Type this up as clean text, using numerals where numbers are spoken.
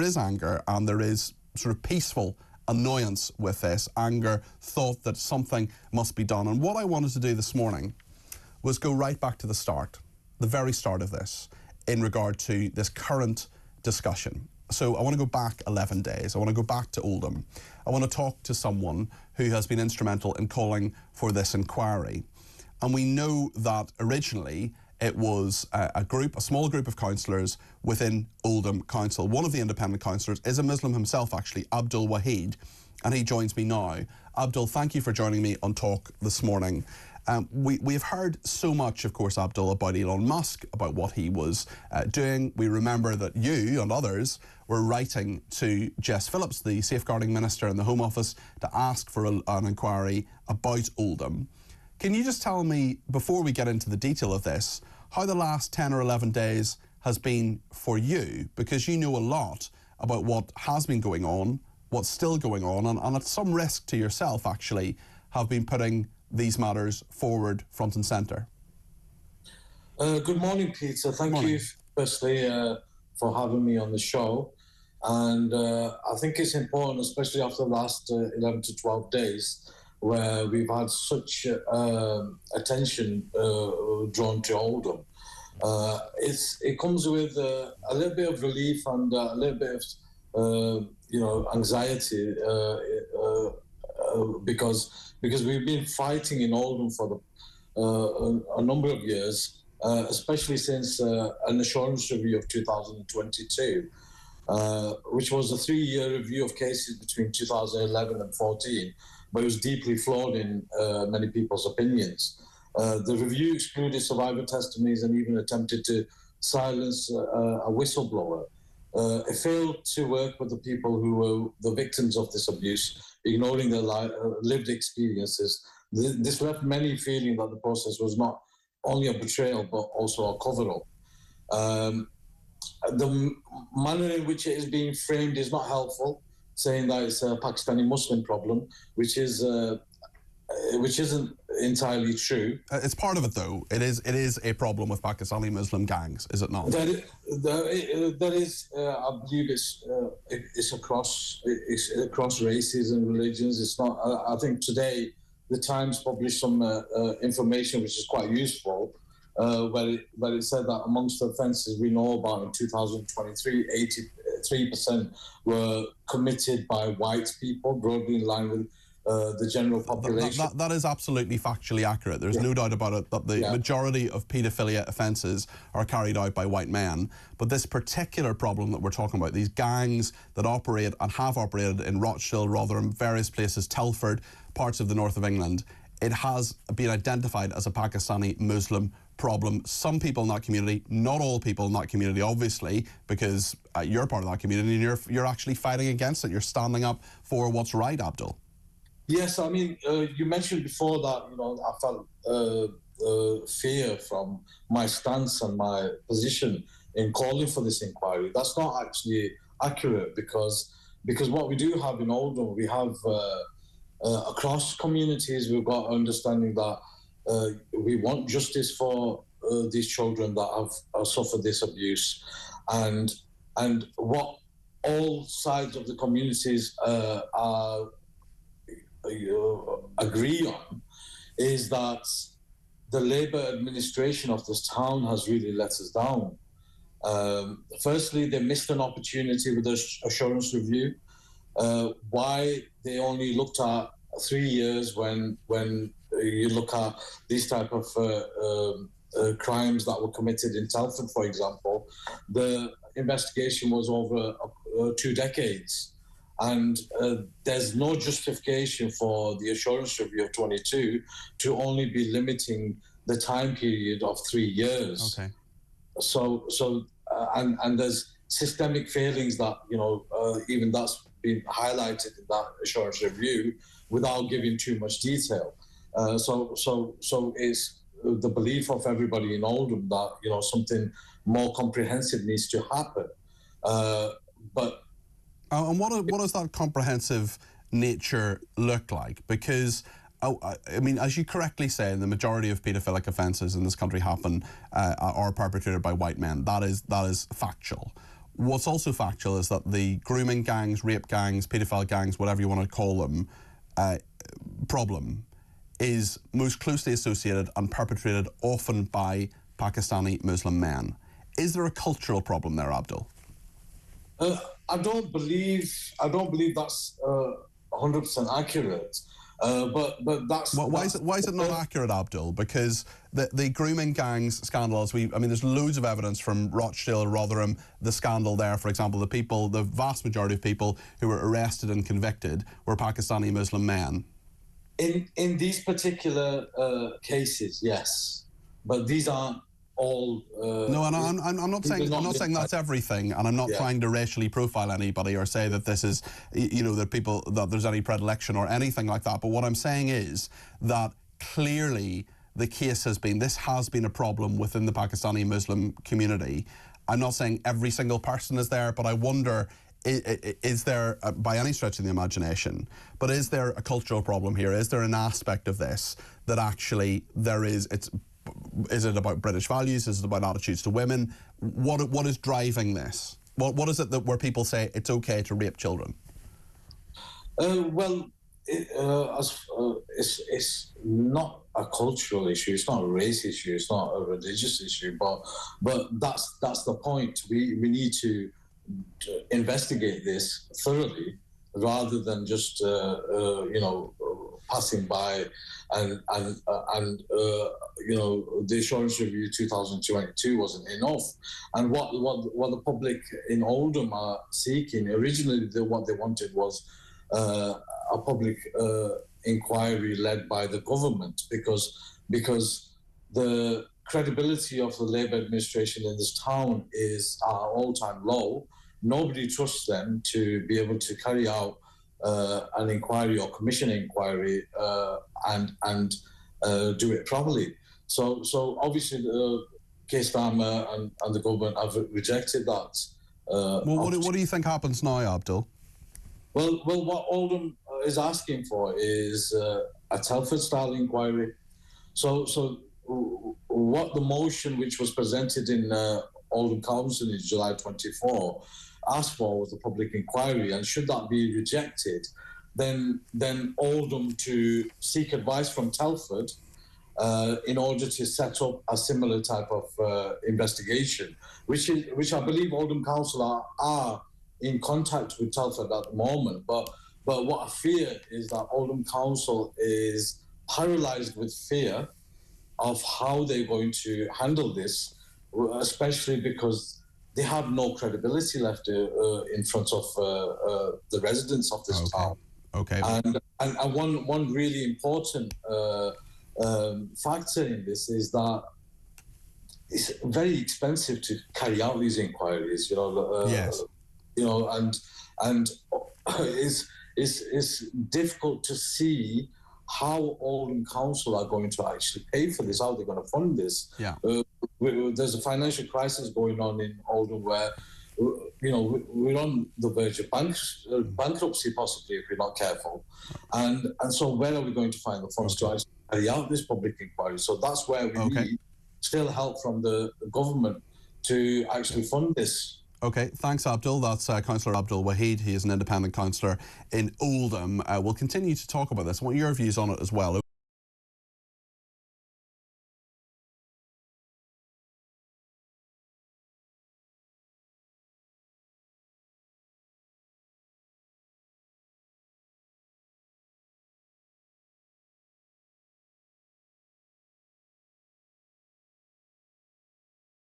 is anger and there is sort of peaceful annoyance with this, anger, thought that something must be done. And what I wanted to do this morning was go right back to the start, the very start of this, in regard to this current discussion. So I want to go back 11 days. I want to go back to Oldham. I want to talk to someone who has been instrumental in calling for this inquiry. And we know that originally it was a small group of councillors within Oldham Council. One of the independent councillors is a Muslim himself, actually, Abdul Wahid, and he joins me now. Abdul, thank you for joining me on Talk this morning. We've heard so much, of course, Abdul, about Elon Musk, about what he was doing. We remember that you and others were writing to Jess Phillips, the Safeguarding Minister in the Home Office, to ask for an inquiry about Oldham. Can you just tell me, before we get into the detail of this, how the last 10 or 11 days has been for you? Because you know a lot about what has been going on, what's still going on, and at some risk to yourself, actually, have been putting these matters forward front and centre. Good morning, Peter. Thank you, firstly, for having me on the show. And I think it's important, especially after the last 11 to 12 days, where we've had such attention drawn to Oldham. It comes with a little bit of relief and a little bit of anxiety because we've been fighting in Oldham for a number of years, especially since an assurance review of 2022, which was a 3-year review of cases between 2011 and 14. But it was deeply flawed in many people's opinions. The review excluded survivor testimonies and even attempted to silence a whistleblower. It failed to work with the people who were the victims of this abuse, ignoring their lived experiences. This left many feeling that the process was not only a betrayal, but also a cover-up. The manner in which it is being framed is not helpful, saying that it's a Pakistani Muslim problem, which isn't entirely true. It's part of it, though. It is a problem with Pakistani Muslim gangs, is it not? There is. I believe it's across races and religions. It's not. I think today the Times published some information which is quite useful, where it said that amongst the offences we know about in 2023, 83% were committed by white people, broadly in line with the general population. That is absolutely factually accurate. There's no doubt about it that the majority of paedophilia offences are carried out by white men. But this particular problem that we're talking about, these gangs that operate and have operated in Rochdale, Rotherham, various places, Telford, parts of the north of England, it has been identified as a Pakistani Muslim problem. Some people in that community, not all people in that community, obviously, because you're part of that community and you're actually fighting against it. You're standing up for what's right, Abdul. Yes, I mean, you mentioned before that, I felt fear from my stance and my position in calling for this inquiry. That's not actually accurate because what we do have in Oldham, we have across communities, we've got understanding that we want justice for these children that have suffered this abuse, and what all sides of the communities agree on is that the Labour administration of this town has really let us down. Firstly, they missed an opportunity with the assurance review. Why they only looked at 3 years when you look at these type of crimes that were committed in Telford, for example, the investigation was over 2 decades. And there's no justification for the assurance review of 22 to only be limiting the time period of 3 years. Okay. And there's systemic failings that, even that's been highlighted in that assurance review without giving too much detail. So it's the belief of everybody in Oldham that, something more comprehensive needs to happen. And what does that comprehensive nature look like? Because, I mean, as you correctly say, the majority of paedophilic offences in this country happen are perpetrated by white men. That is factual. What's also factual is that the grooming gangs, rape gangs, paedophile gangs, whatever you want to call them, problem is most closely associated and perpetrated often by Pakistani Muslim men. Is there a cultural problem there, Abdul? I don't believe that's 100% accurate. But that's why is it not accurate, Abdul? Because the grooming gangs scandals, there's loads of evidence from Rochdale, Rotherham, the scandal there, for example, the vast majority of people who were arrested and convicted were Pakistani Muslim men. In these particular cases, yes, but these aren't all. No, and I'm not saying that's everything, and I'm not trying to racially profile anybody or say that this is, that there's any predilection or anything like that. But what I'm saying is that clearly the case has been a problem within the Pakistani Muslim community. I'm not saying every single person is there, but I wonder, is there, by any stretch of the imagination, but is there a cultural problem here? Is there an aspect of this that actually there is? Is it about British values? Is it about attitudes to women? What is driving this? What is it where people say it's okay to rape children? It's not a cultural issue. It's not a race issue. It's not a religious issue. But that's the point. We need to investigate this thoroughly rather than just passing by and the Assurance Review 2022 wasn't enough. And what the public in Oldham are seeking, originally what they wanted was a public inquiry led by the government, because the credibility of the Labour administration in this town is at an all-time low. Nobody trusts them to be able to carry out an inquiry or commission an inquiry and do it properly. So obviously Keir Starmer and the government have rejected that. What do you think happens now, Abdul? Well, what Oldham is asking for is a Telford-style inquiry. So what the motion which was presented in Oldham Council in July 24 asked for was a public inquiry, and should that be rejected, then Oldham to seek advice from Telford in order to set up a similar type of investigation, which I believe Oldham Council are in contact with Telford at the moment. But what I fear is that Oldham Council is paralysed with fear of how they're going to handle this, especially because they have no credibility left in front of the residents of this town. Okay. And one really important factor in this is that it's very expensive to carry out these inquiries. Yes. And it's difficult to see how Oldham Council are going to actually pay for this, how they're going to fund this. Yeah. There's a financial crisis going on in Oldham where, we're on the verge of bankruptcy possibly if we're not careful. And so where are we going to find the funds to actually carry out this public inquiry? So that's where we need still help from the government to actually fund this. Okay, thanks, Abdul. That's Councillor Abdul Wahid. He is an independent councillor in Oldham. We'll continue to talk about this. I want your views on it as well.